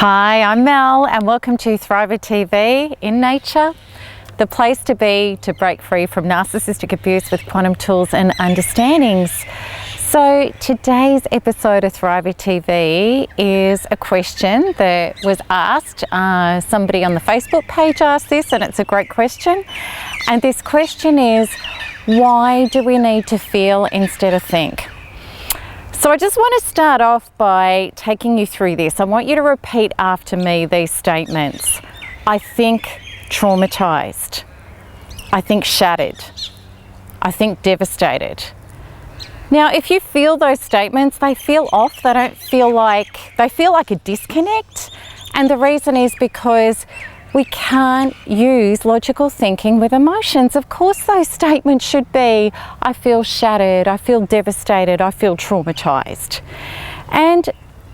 Hi, I'm Mel and welcome to Thriver TV, in nature, the place to be to break free from narcissistic abuse with quantum tools and understandings. So today's episode of Thriver TV is a question that was asked. Somebody on the Facebook page asked this, and it's a great question. And this question is, why do we need to feel instead of think? So I just want to start off by taking you through this. I want you to repeat after me these statements. I think traumatized. I think shattered. I think devastated. Now, if you feel those statements, they feel off. They feel like a disconnect. And the reason is because we can't use logical thinking with emotions. Of course, those statements should be, I feel shattered, I feel devastated, I feel traumatized. And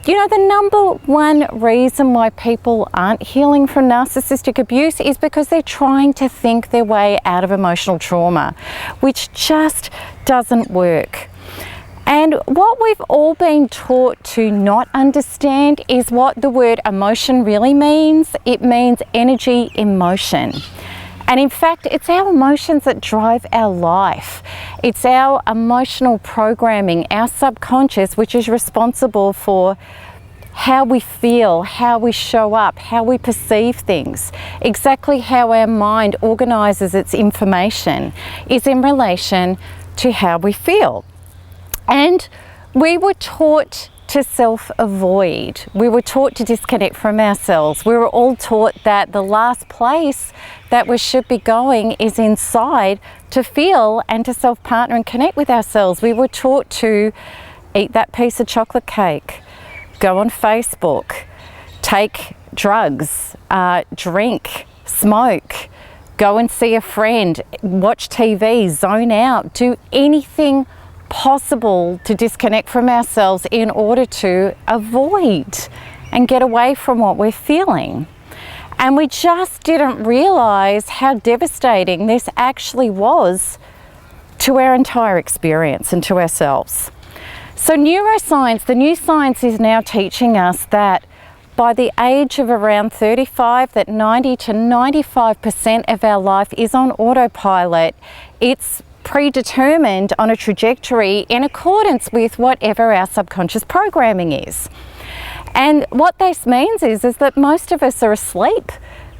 you know, the number one reason why people aren't healing from narcissistic abuse is because they're trying to think their way out of emotional trauma, which just doesn't work. And what we've all been taught to not understand is what the word emotion really means. It means energy in motion. And in fact, it's our emotions that drive our life. It's our emotional programming, our subconscious, which is responsible for how we feel, how we show up, how we perceive things. Exactly how our mind organizes its information is in relation to how we feel. And we were taught to self-avoid. We were taught to disconnect from ourselves. We were all taught that the last place that we should be going is inside to feel and to self-partner and connect with ourselves. We were taught to eat that piece of chocolate cake, go on Facebook, take drugs, drink, smoke, go and see a friend, watch TV, zone out, do anything possible to disconnect from ourselves in order to avoid and get away from what we're feeling. And we just didn't realize how devastating this actually was to our entire experience and to ourselves. So neuroscience, the new science is now teaching us that by the age of around 35, that 90 to 95% of our life is on autopilot. It's predetermined on a trajectory in accordance with whatever our subconscious programming is. And what this means is that most of us are asleep.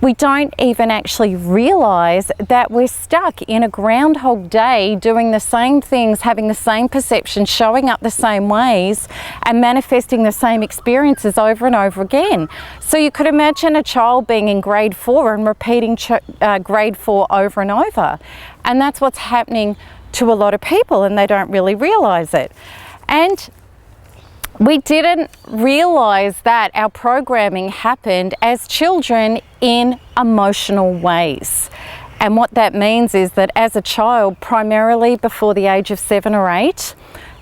We don't even actually realize that we're stuck in a Groundhog Day doing the same things, having the same perceptions, showing up the same ways and manifesting the same experiences over and over again. So you could imagine a child being in grade 4 and repeating grade 4 over and over. And that's what's happening to a lot of people, and they don't really realize it. And we didn't realize that our programming happened as children in emotional ways. And what that means is that as a child, primarily before the age of 7 or 8,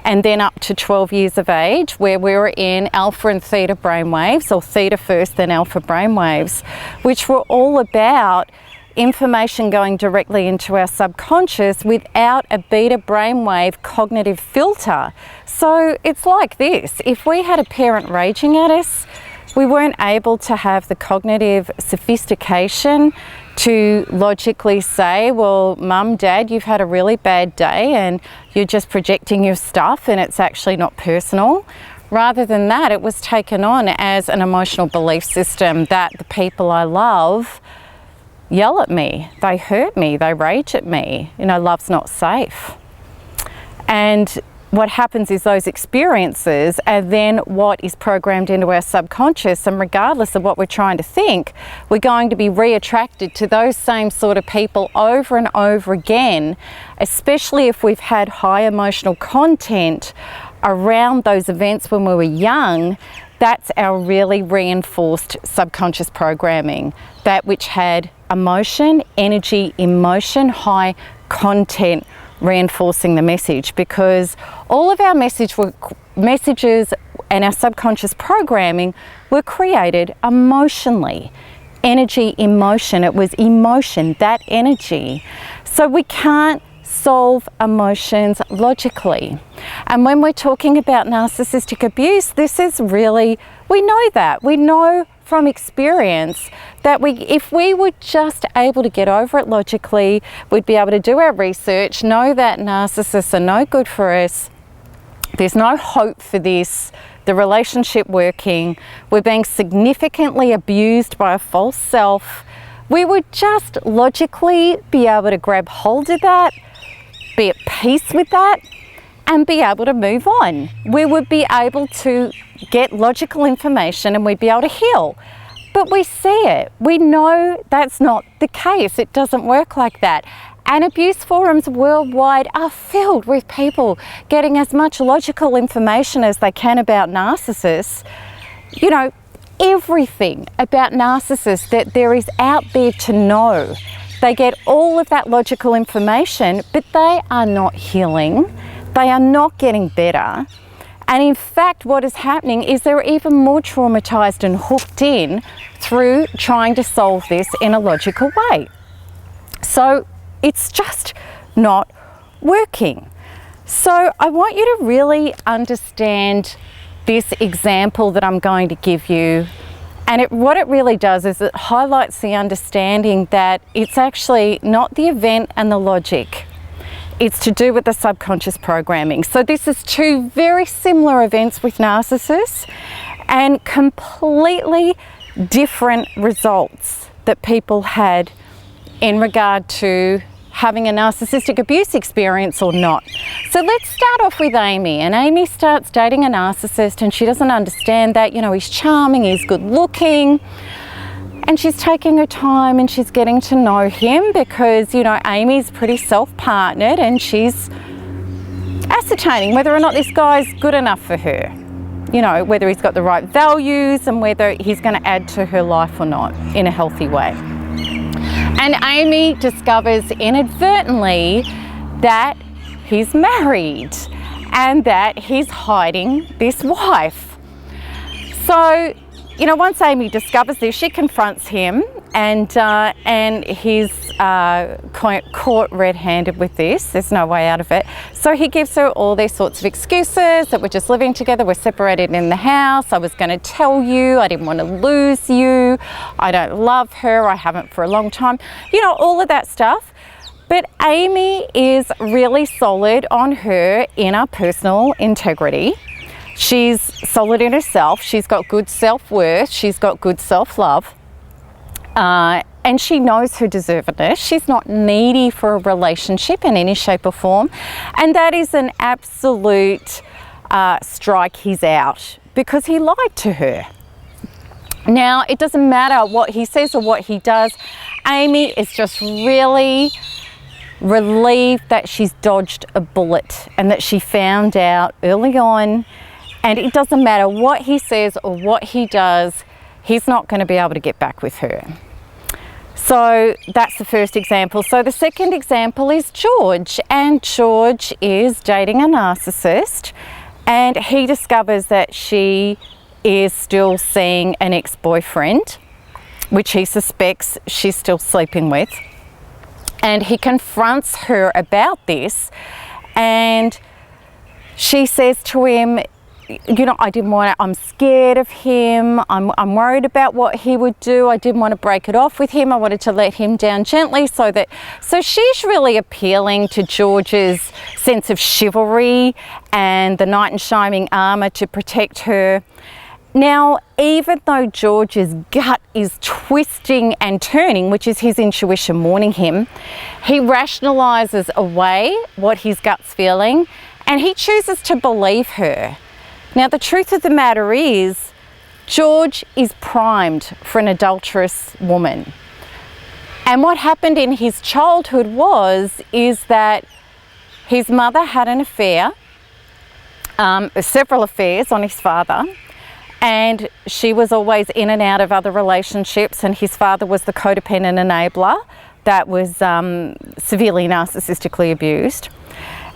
and then up to 12 years of age, where we were in alpha and theta brainwaves, or theta first, then alpha brainwaves, which were all about information going directly into our subconscious without a beta brainwave cognitive filter. So it's like this: if we had a parent raging at us, we weren't able to have the cognitive sophistication to logically say, well, Mum, Dad, you've had a really bad day and you're just projecting your stuff and it's actually not personal. Rather than that, it was taken on as an emotional belief system that the people I love yell at me, they hurt me, they rage at me. You know, love's not safe. And what happens is those experiences are then what is programmed into our subconscious, and regardless of what we're trying to think, we're going to be re-attracted to those same sort of people over and over again, especially if we've had high emotional content around those events when we were young. That's our really reinforced subconscious programming, that which had emotion, energy, emotion, high content reinforcing the message, because all of our messages and our subconscious programming were created emotionally. Energy, emotion, it was emotion, that energy. So we can't solve emotions logically. And when we're talking about narcissistic abuse, this is really, we know that. We know from experience that if we were just able to get over it logically, we'd be able to do our research, know that narcissists are no good for us, there's no hope for this, the relationship working, we're being significantly abused by a false self, we would just logically be able to grab hold of that, be at peace with that, and be able to move on. We would be able to get logical information and we'd be able to heal. But we see it. We know that's not the case. It doesn't work like that. And abuse forums worldwide are filled with people getting as much logical information as they can about narcissists. You know, everything about narcissists that there is out there to know. They get all of that logical information, but they are not healing. They are not getting better. And in fact, what is happening is they're even more traumatized and hooked in through trying to solve this in a logical way. So it's just not working. So I want you to really understand this example that I'm going to give you. And what it really does is it highlights the understanding that it's actually not the event and the logic. It's to do with the subconscious programming. So this is two very similar events with narcissists and completely different results that people had in regard to having a narcissistic abuse experience or not. So let's start off with Amy. And Amy starts dating a narcissist and she doesn't understand that, you know, he's charming, he's good looking. And she's taking her time and she's getting to know him because, you know, Amy's pretty self-partnered and she's ascertaining whether or not this guy's good enough for her. You know, whether he's got the right values and whether he's going to add to her life or not in a healthy way. And Amy discovers inadvertently that he's married and that he's hiding this wife. So, you know, once Amy discovers this, she confronts him and he's caught red-handed with this. There's no way out of it. So he gives her all these sorts of excuses that we're just living together, we're separated in the house, I was going to tell you, I didn't want to lose you, I don't love her, I haven't for a long time. You know, all of that stuff. But Amy is really solid on her inner personal integrity. She's solid in herself, she's got good self-worth, she's got good self-love, and she knows her deservedness. She's not needy for a relationship in any shape or form, and that is an absolute strike. He's out because he lied to her. Now, it doesn't matter what he says or what he does. Amy is just really relieved that she's dodged a bullet and that she found out early on. And it doesn't matter what he says or what he does, he's not going to be able to get back with her. So that's the first example. So the second example is George. And George is dating a narcissist. And he discovers that she is still seeing an ex-boyfriend, which he suspects she's still sleeping with. And he confronts her about this. And she says to him, you know, I didn't want to, I'm scared of him, I'm worried about what he would do, I didn't want to break it off with him, I wanted to let him down gently so she's really appealing to George's sense of chivalry and the knight in shining armor to protect her. Now, even though George's gut is twisting and turning, which is his intuition warning him, he rationalizes away what his gut's feeling and he chooses to believe her. Now, the truth of the matter is, George is primed for an adulterous woman. And what happened in his childhood is that his mother had an affair, several affairs on his father, and she was always in and out of other relationships, and his father was the codependent enabler that was severely narcissistically abused.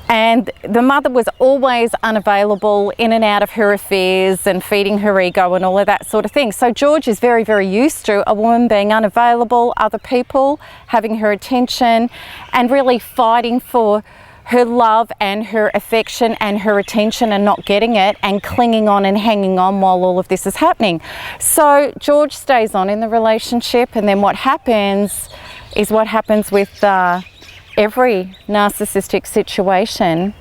And the mother was always unavailable, in and out of her affairs and feeding her ego and all of that sort of thing. So George is very, very used to a woman being unavailable, other people having her attention and really fighting for her love and her affection and her attention and not getting it and clinging on and hanging on while all of this is happening. So George stays on in the relationship, and then what happens is what happens with every narcissistic situation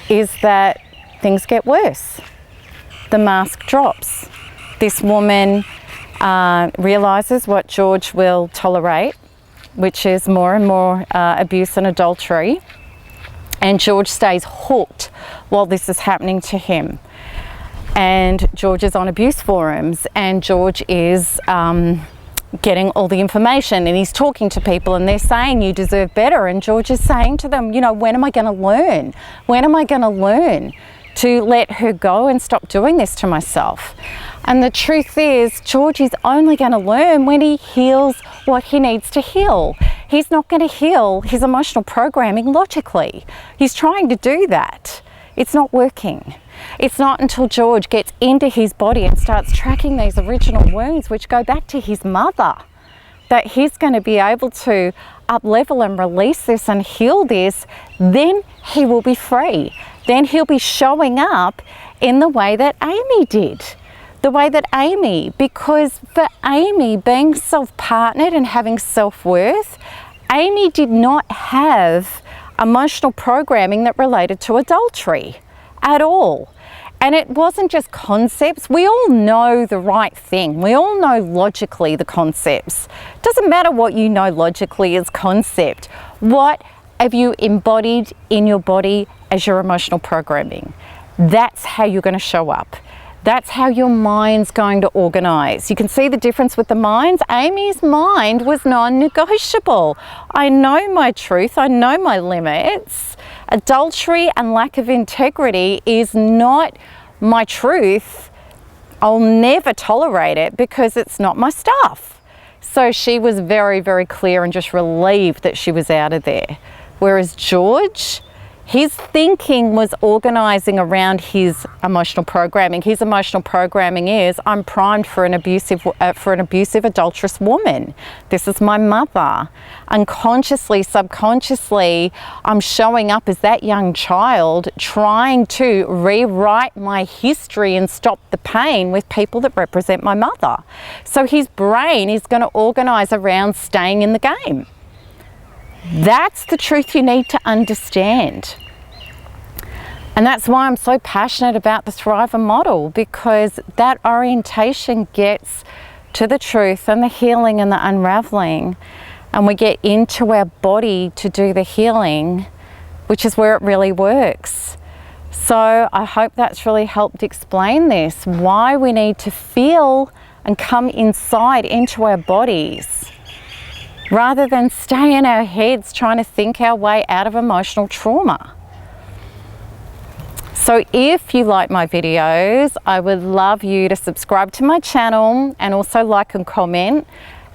is that things get worse. The mask drops. This woman realizes what George will tolerate, which is more and more abuse and adultery. And George stays hooked while this is happening to him. And George is on abuse forums, and George is getting all the information, and he's talking to people, and they're saying you deserve better, and George is saying to them, you know, when am I going to learn? When am I going to learn to let her go and stop doing this to myself? And the truth is, George is only going to learn when he heals what he needs to heal. He's not going to heal his emotional programming logically. He's trying to do that. It's not working. It's not until George gets into his body and starts tracking these original wounds, which go back to his mother, that he's going to be able to up-level and release this and heal this. Then he will be free. Then he'll be showing up in the way that Amy did. The way that Amy, because for Amy, being self-partnered and having self-worth, Amy did not have emotional programming that related to adultery at all. And it wasn't just concepts. We all know the right thing. We all know logically the concepts. It doesn't matter what you know logically as concept. What have you embodied in your body as your emotional programming? That's how you're going to show up. That's how your mind's going to organize. You can see the difference with the minds. Amy's mind was non-negotiable. I know my truth. I know my limits. Adultery and lack of integrity is not my truth. I'll never tolerate it because it's not my stuff. So she was very, very clear and just relieved that she was out of there. Whereas George, his thinking was organizing around his emotional programming. His emotional programming is, I'm primed for an abusive, adulterous woman. This is my mother. Unconsciously, subconsciously, I'm showing up as that young child, trying to rewrite my history and stop the pain with people that represent my mother. So his brain is going to organize around staying in the game. That's the truth you need to understand. And that's why I'm so passionate about the Thriver model, because that orientation gets to the truth and the healing and the unraveling, and we get into our body to do the healing, which is where it really works. So I hope that's really helped explain this, why we need to feel and come inside into our bodies, rather than stay in our heads trying to think our way out of emotional trauma. So if you like my videos, I would love you to subscribe to my channel and also like and comment.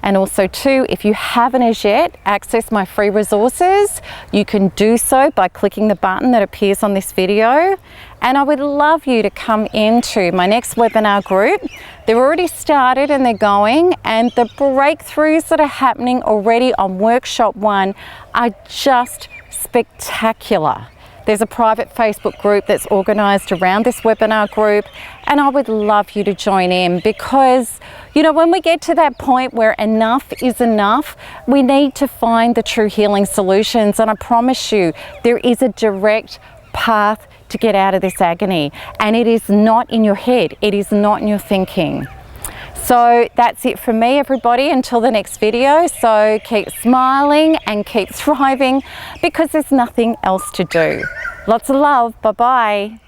And also too, if you haven't as yet accessed my free resources, you can do so by clicking the button that appears on this video. And I would love you to come into my next webinar group. They're already started and they're going, and the breakthroughs that are happening already on workshop 1 are just spectacular. There's a private Facebook group that's organized around this webinar group, and I would love you to join in, because, you know, when we get to that point where enough is enough, we need to find the true healing solutions. And I promise you, there is a direct path to get out of this agony, and it is not in your head. It is not in your thinking. So that's it from me, everybody, until the next video. So keep smiling and keep thriving, because there's nothing else to do. Lots of love. Bye-bye.